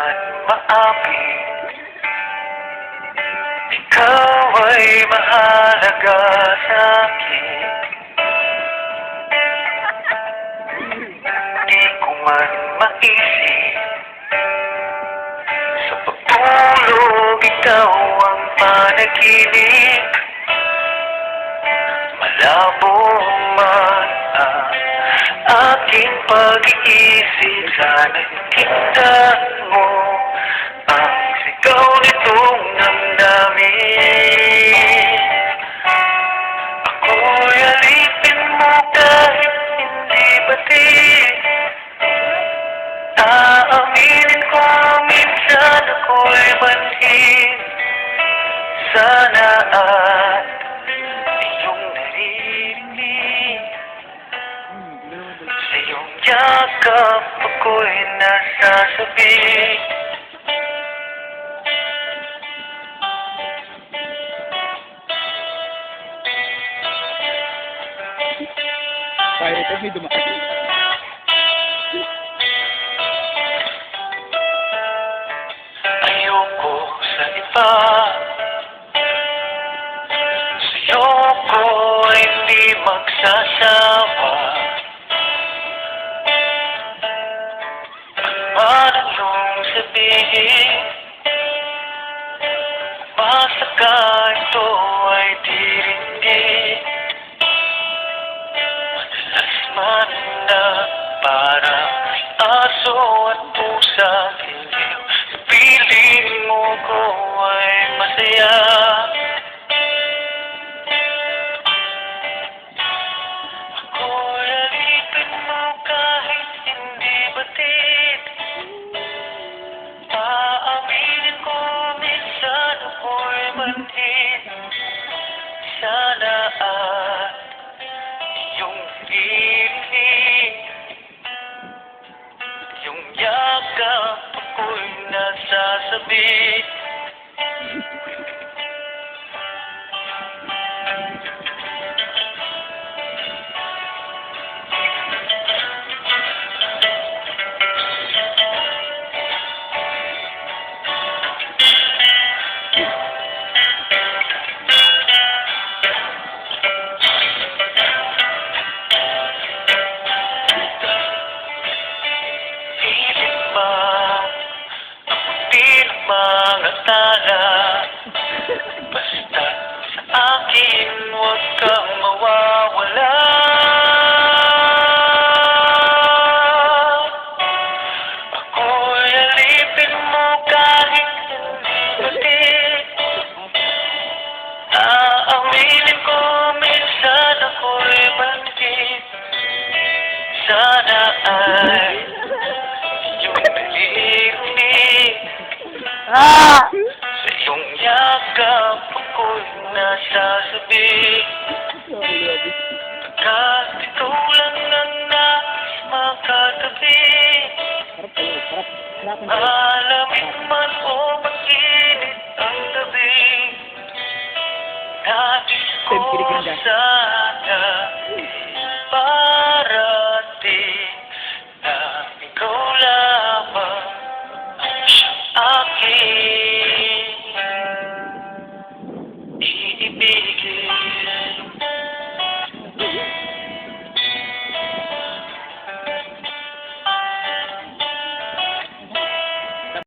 man maapit, ikaw ay mahalaga sa'kin. Di ko man maisip, sa pagtulog ikaw ang panaginip. Malabo man ang aking pag-iisip, sana'y kita mo ang sigaw nitong damdamin. Ako'y alipin mo kahit hindi batid. Aaminin ko minsan ako'y manhid. Sana at iyong naririnig, sa iyong yakap ako'y nasasabi. Pirate may dumaan. Ayoko sa iba, sa'yo ko ay hindi magsasawa. Ano man ang iyong sabihin, basta ka ito ay diringgin. Madalas man na parang aso at pusa, piling mo ko ay masaya. Ako'y alipin mo kahit hindi batid. Aaminin ko minsan ako'y manhid. Sana at iyong dirinig, yung yakap ako'y nasasabi. Pilit ba abutin ang mga tala? Basta sa akin huwag kang mawawala. Ako'y alipin mo kahit hindi batid. Aaminin ko minsan ako'y bandit. Sana ay iyong naririnig, sa iyong yakap ako'y nasasabi. Pagkat ikaw lang ang nais makatabi, malamig man o mag-init ang gabi, nais ko sana